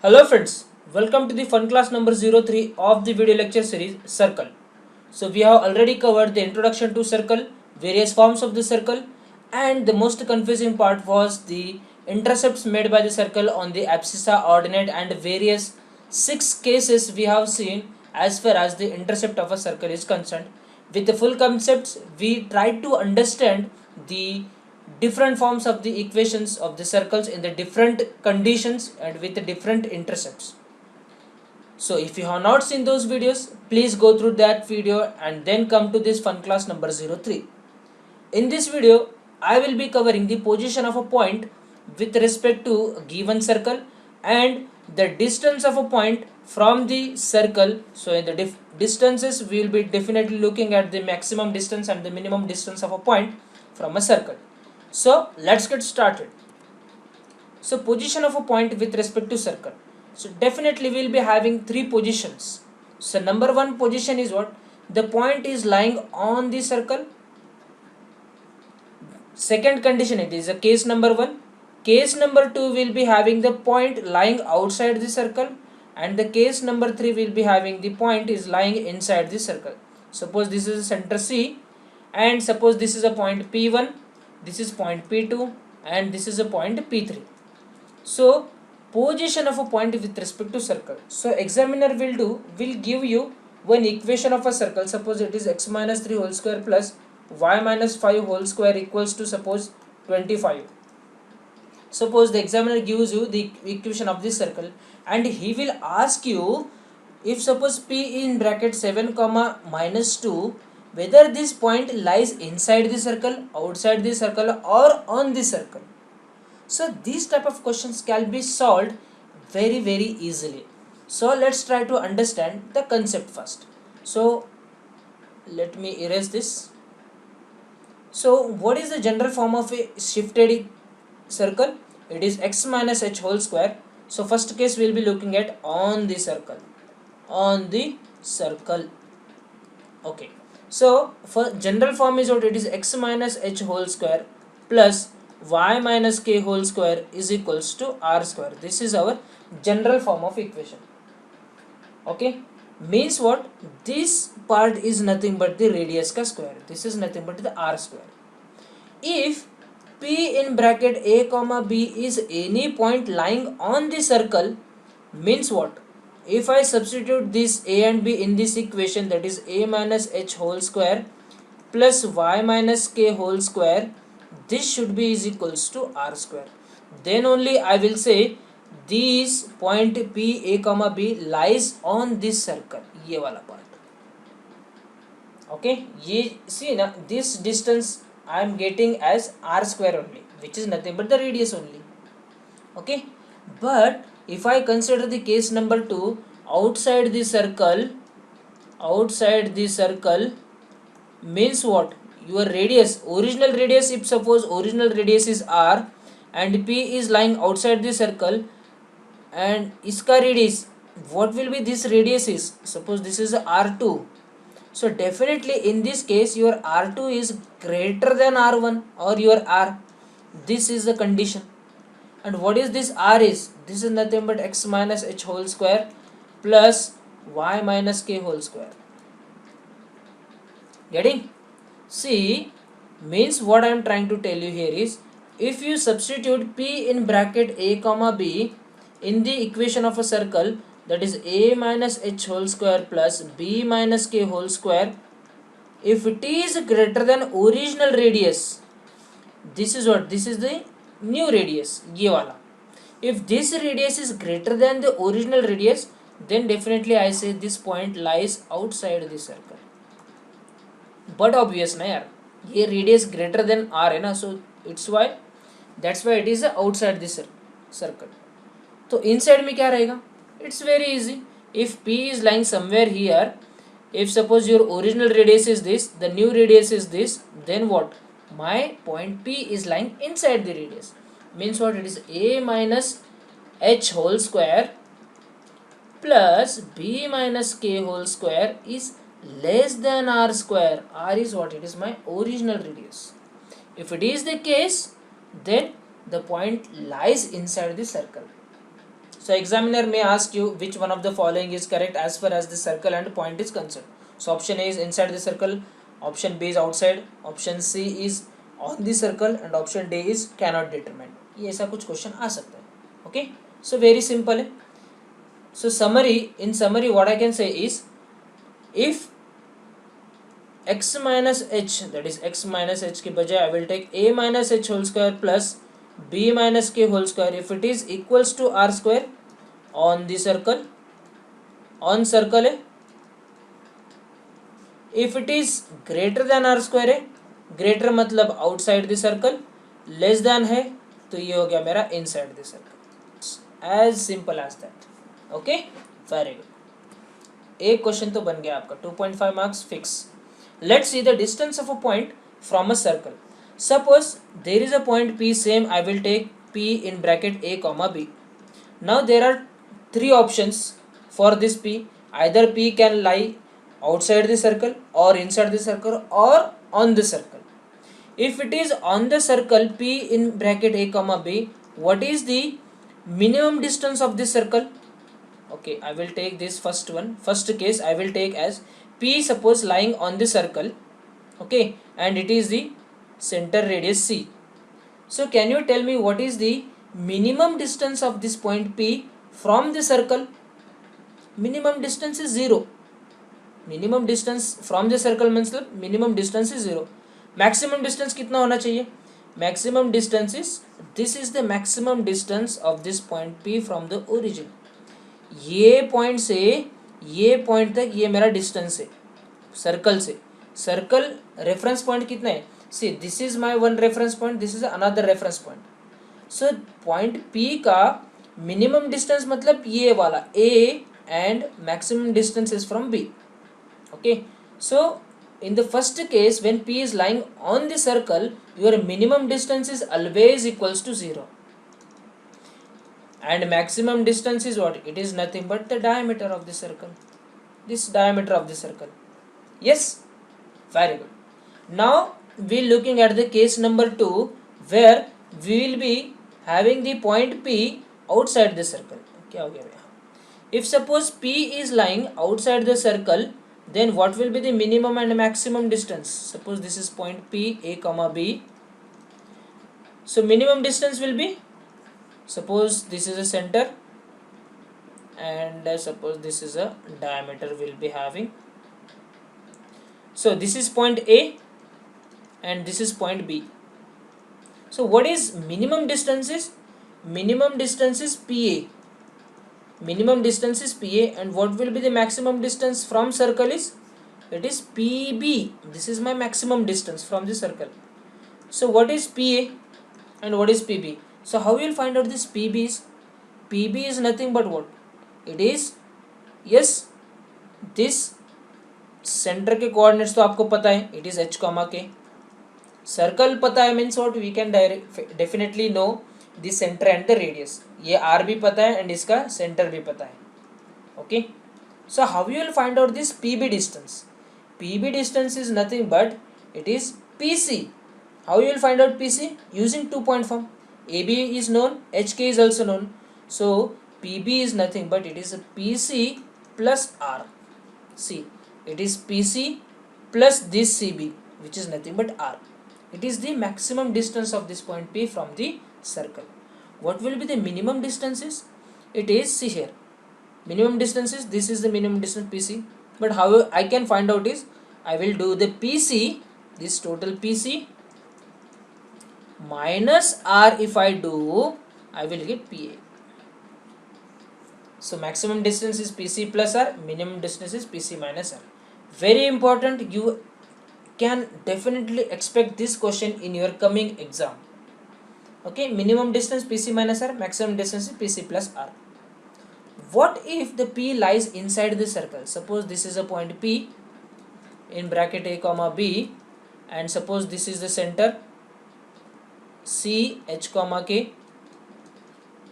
Hello friends, welcome to the fun class number 03 of the video lecture series Circle. So we have already covered the introduction to circle, various forms of the circle, and the most confusing part was the intercepts made by the circle on the abscissa, ordinate and various 6 cases we have seen as far as the intercept of a circle is concerned. With the full concepts, we tried to understand the different forms of the equations of the circles in the different conditions and with the different intercepts. So if you have not seen those videos, please go through that video and then come to this fun class number 03. In this video, I will be covering the position of a point with respect to a given circle and the distance of a point from the circle. So in the distances, we will be definitely looking at the maximum distance and the minimum distance of a point from a circle. So let's get started. So position of a point with respect to circle. So definitely we will be having three positions. So number one position is what? The point is lying on the circle. Second condition, it is a case number one. Case number two will be having the point lying outside the circle, and the case number three will be having the point is lying inside the circle. Suppose this is a center C, and suppose this is a point P1, this is point P2, and this is a point P3. So position of a point with respect to circle. So examiner will give you one equation of a circle. Suppose it is x minus 3 whole square plus y minus 5 whole square equals to suppose 25. Suppose the examiner gives you the equation of this circle and he will ask you, if suppose p in bracket 7 comma minus 2, whether this point lies inside the circle, outside the circle or on the circle. So these type of questions can be solved very easily. So let's try to understand the concept first. So let me erase this. So what is the general form of a shifted circle? It is x minus h whole square. So first case we will be looking at on the circle. On the circle. Okay. So for general form is what? It is x minus h whole square plus y minus k whole square is equals to r square. This is our general form of equation. Okay, means what? This part is nothing but the radius ka square. This is nothing but the r square. If p in bracket a comma b is any point lying on the circle, means what? If I substitute this a and b in this equation, that is a minus h whole square plus y minus k whole square, this should be is equals to r square. Then only I will say this point p a comma b lies on this circle. ये वाला part. Okay, ये see ना, this distance I am getting as r square only, which is nothing but the radius only. Okay, but if I consider the case number 2, outside the circle means what? Your radius, original radius, if suppose original radius is r and p is lying outside the circle, and iska radius, what will be this radius is? Suppose this is r2. So definitely in this case your r2 is greater than r1 or your r. This is the condition. And what is this r is? This is nothing but x minus h whole square plus y minus k whole square. Getting? See, means what I am trying to tell you here is, if you substitute p in bracket a comma b in the equation of a circle, that is a minus h whole square plus b minus k whole square, if it is greater than original radius, this is what? This is the new radius, ye wala. If this radius is greater than the original radius, then definitely I say this point lies outside the circle. But obvious na yaar, ये radius greater than r है ना, so it's why, that's why it is outside the circle. तो inside में क्या रहेगा? It's very easy. If p is lying somewhere here, if suppose your original radius is this, the new radius is this, then what? My point p is lying inside the radius. Means what? It is a minus h whole square plus b minus k whole square is less than r square. R is what? It is my original radius. If it is the case, then the point lies inside the circle. So examiner may ask you which one of the following is correct as far as the circle and point is concerned. So option A is inside the circle, option B is outside, option C is on the circle, and option D is cannot determine. ये ऐसा कुछ question आ सकता है. Okay, so very simple है. So in summary what I can say is, if x minus h, that is x minus h के बजाय I will take a minus h whole square plus b minus k whole square if it is equals to r square on the circle, on circle है. If it is greater than r square है, greater मतलब outside the circle, less than है तो ये हो गया मेरा inside the circle. As simple as that. Okay, very good. एक क्वेश्चन तो बन गया आपका. 2.5 marks fix. Let's see the distance of a point from a circle. Suppose there is a point P, same I will take P in bracket a comma b. Now there are three options for this P. Either P can lie outside the circle or inside the circle or on the circle. If it is on the circle P in bracket a comma b, what is the minimum distance of this circle? Okay, I will take this first one. First case I will take as P, suppose lying on the circle, okay, and it is the center radius C. So can you tell me what is the minimum distance of this point P from the circle? Minimum distance is 0. Minimum distance from the circle means minimum distance is 0. Maximum distance कितना होना चाहिए? Maximum distance is, this is the maximum distance of this point P from the origin. ये point से ये point तक ये मेरा distance है सर्कल से. सर्कल रेफरेंस पॉइंट कितना है? See this is my one reference point, this is another reference point. So point P का मिनिमम डिस्टेंस मतलब ये वाला A and maximum distance is from B. Okay, so in the first case when P is lying on the circle, your minimum distance is always equals to 0. And maximum distance is what? It is nothing but the diameter of the circle. This diameter of the circle. Yes? Very good. Now we looking at the case number 2 where we will be having the point P outside the circle. क्या हो गया भैया? If suppose P is lying outside the circle, then what will be the minimum and maximum distance? Suppose this is point P a comma b. So minimum distance will be, suppose this is a center and suppose this is a diameter will be having. So this is point A and this is point B. So what is minimum distance is? Minimum distance is PA. Minimum distance is PA, and what will be the maximum distance from circle is? It is PB. This is my maximum distance from the circle. So what is PA and what is PB? So how you will find out this PB is? PB is nothing but what? It is, yes, this center के coordinates तो आपको पता है, it is h comma k. Circle पता है means what? We can definitely know the center and the radius. ये r भी पता है and इसका center भी पता है. Okay, so how you will find out this PB distance? PB distance is nothing but it is PC. How you will find out PC? Using 2-point form. AB is known, HK is also known. So PB is nothing but it is a PC plus R. See, it is PC plus this CB, which is nothing but R. It is the maximum distance of this point P from the circle. What will be the minimum distances? It is, see here, minimum distance is, this is the minimum distance PC. But how I can find out is, I will do the PC, this total PC minus R. If I do, I will get PA. So maximum distance is PC plus R, minimum distance is PC minus R. Very important, you can definitely expect this question in your coming exam. Okay, minimum distance PC minus R, maximum distance is PC plus R. What if the P lies inside the circle? Suppose this is a point P in bracket a comma b, and suppose this is the center C h comma k.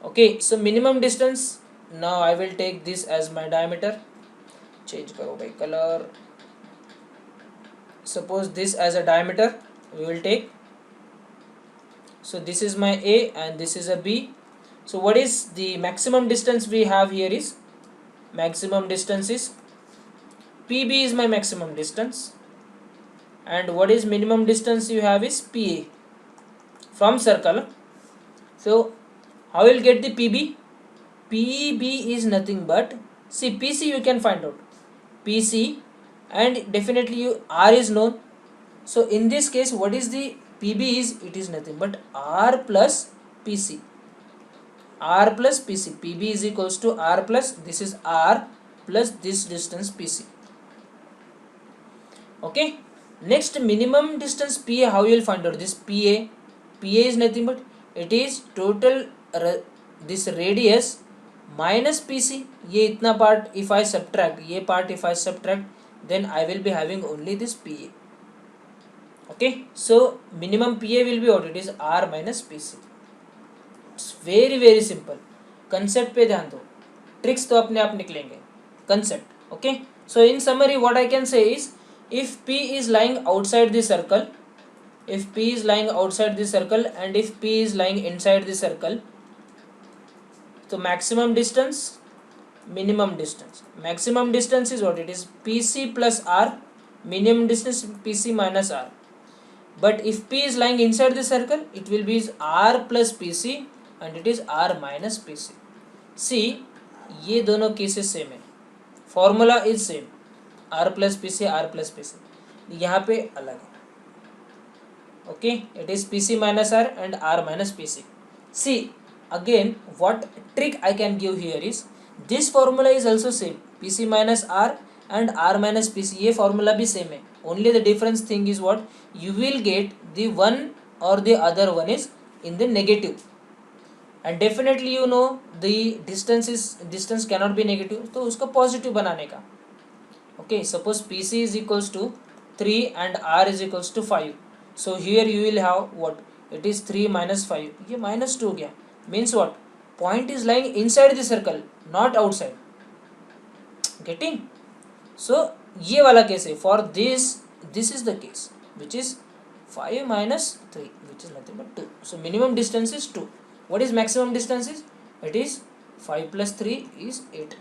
Okay, so minimum distance, now I will take this as my diameter. Change karo by color. Suppose this as a diameter we will take. So this is my A and this is a B. So what is the maximum distance we have here is, maximum distance is PB is my maximum distance, and what is minimum distance you have is PA from circle. So how will get the PB? PB is nothing but, see, PC you can find out, PC, and definitely R is known. So in this case what is the PB is, it is nothing but R plus PC. R plus PC, PB is equals to R plus, this is R plus this distance PC. Okay, next minimum distance PA, how you will find out this PA? PA is nothing but, it is total this radius minus PC. ये इतना part if I subtract, ये part if I subtract, then I will be having only this PA. Okay, so minimum PA will be what? It is R minus PC. It's very very simple. Concept पे ध्यान दो, tricks तो अपने आप निकलेंगे. Concept. Okay, so in summary what I can say is, if P is lying outside the circle, if P is lying outside the circle and if P is lying inside the circle, so maximum distance, minimum distance. Maximum distance is what? It is PC plus R. Minimum distance PC minus R. But if P is lying inside the circle, it will be R plus PC and it is R minus PC. See, ये दोनों cases same है, formula is same, R plus PC, R plus PC. यहाँ पे अलग है. Okay, it is PC minus R and R minus PC. See, again what trick I can give here is, this formula is also same, PC minus R and R minus PC, ये formula भी same है. Only the difference thing is what, you will get the one or the other one is in the negative, and definitely you know the distance cannot be negative, तो उसको positive बनाने का. Okay, suppose PC is equals to 3 and R is equals to 5. So here you will have what, it is 3 minus 5, ये minus 2 गया, means what, point is lying inside the circle not outside. Getting? So ये वाला case है, for this is the case which is 5 minus 3 which is nothing but 2. So minimum distance is 2. What is maximum distance is, it is 5 plus 3 is 8.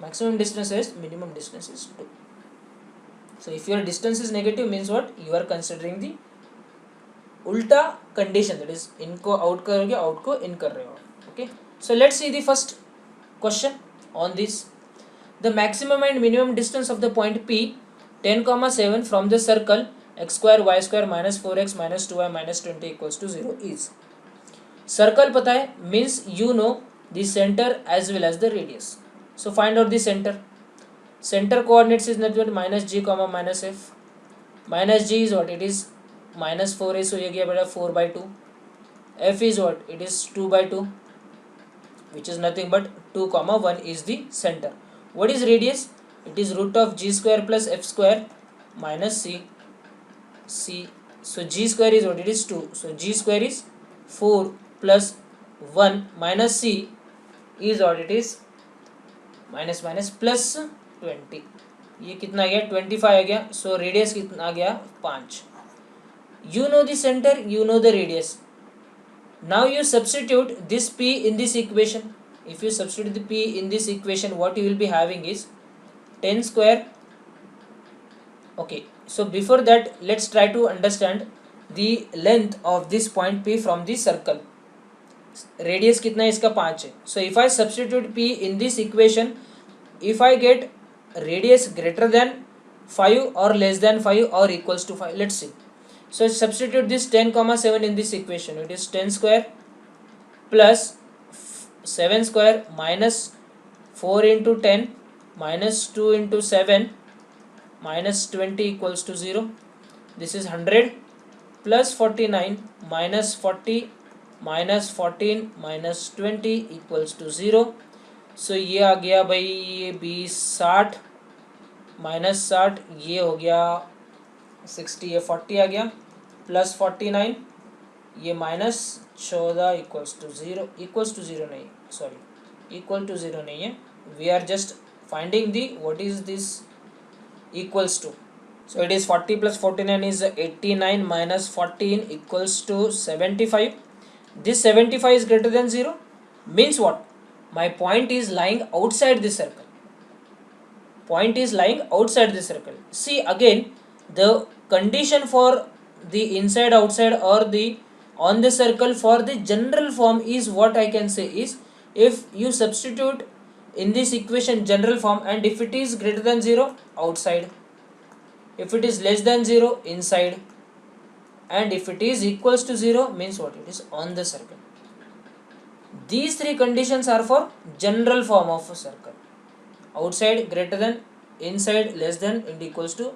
Maximum distance is, minimum distance is 2. So if your distance is negative means what, you are considering the उल्टा condition, that is इनको out करोगे, out को in कर रहे हो. Okay, so let's see the first question on this. The maximum and minimum distance of the point P 10,7 from the circle x square y square minus 4x minus 2y minus 20 equals to 0 is. Circle पता है, means you know the centre as well as the radius. So find out the centre. Centre coordinates is nothing but minus g comma minus f. Minus g is what, it is minus 4 is, so ये गया बेटा 4/2. f is what, it is 2/2 which is nothing but 2,1 is the center. What is radius? It is root of g square plus f square minus c. So g square is what, it is 2. So g square is 4 plus 1 minus c is what, it is minus minus plus 20. ये कितना आ गया, 25 आ गया. So radius कितना आ गया, 5. You know the center, you know the radius. Now you substitute this P in this equation. If you substitute the P in this equation, what you will be having is 10 square. Okay, so before that let's try to understand the length of this point P from the circle. Radius कितना है इसका, 5 है. So if I substitute P in this equation, if I get radius greater than 5 or less than 5 or equals to 5, let's see. So substitute this 10,7 in this equation. It is 10 square plus 7 square minus 4 into 10 minus 2 into 7 minus 20 equals to 0. This is 100 plus 49 minus 40 minus 14 minus 20 equals to 0. So ये आ गया भाई, ये 20 60 minus 60, ये हो गया 60, ये 40 आ गया plus 49, ये minus 14 equals to 0. Equals to 0 नहीं, सॉरी, इक्वल टू 0 नहीं है. We are just finding the what is this equals to. So it is 40 plus 49 is 89 minus 14 equals to 75. This 75 is greater than 0. means what? My point is lying outside the circle. Point is lying outside the circle. See again, the condition for the inside, outside, or the on the circle for the general form is what I can say is, if you substitute in this equation general form, and if it is greater than 0, outside, if it is less than 0, inside, and if it is equals to 0 means what? It is on the circle. These three conditions are for general form of a circle. Outside, greater than, inside, less than, and equals to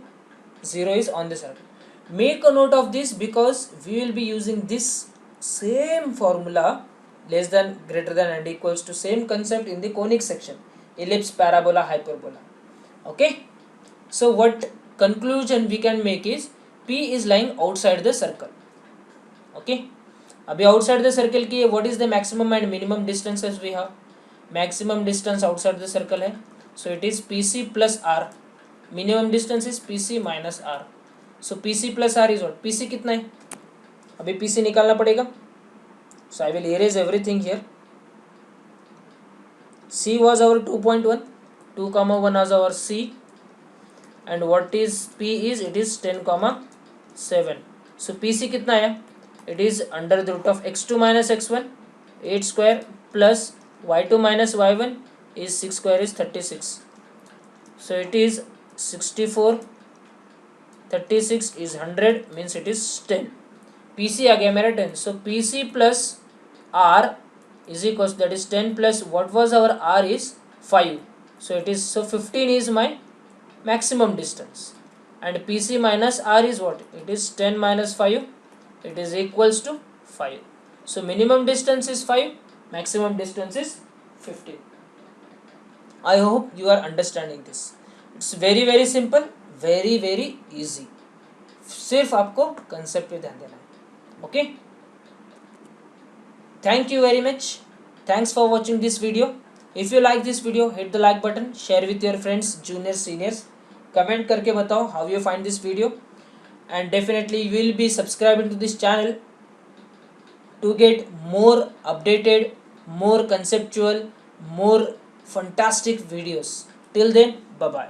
0 is on the circle. Make a note of this because we will be using this same formula, less than, greater than, and equals to, same concept in the conic section, ellipse, parabola, hyperbola. Okay, so what conclusion we can make is P is lying outside the circle. Okay, अभी outside the circle की what is the maximum and minimum distances we have? Maximum distance outside the circle है, so it is PC plus R. Minimum distance is PC minus R. So PC plus R is what? PC कितना है? अभी PC निकालना पड़ेगा. So I will erase everything here. C was our 2.1, 2, 1 was our C, and what is P is, it is 10, 7. So PC कितना है? It is under the root of x2 minus x1, 8 square, plus y2 minus y1 is 6 square is 36. So it is 64, 36 is 100, means it is 10. PC आ गया मेरा 10. So PC plus R is equals, that is 10 plus what was our R is 5. So it is, so 15 is my maximum distance, and PC minus R is what? It is 10 minus 5, it is equals to 5. So minimum distance is 5, maximum distance is 15. I hope you are understanding this. It's very very simple, very very easy. सिर्फ आपको concept पे ध्यान देना है. Okay, thank you very much. Thanks for watching this video. If you like this video, hit the like button, share with your friends, juniors, seniors. Comment करके बताओ how you find this video, and definitely you will be subscribing to this channel to get more updated, more conceptual, more fantastic videos. Till then, bye bye.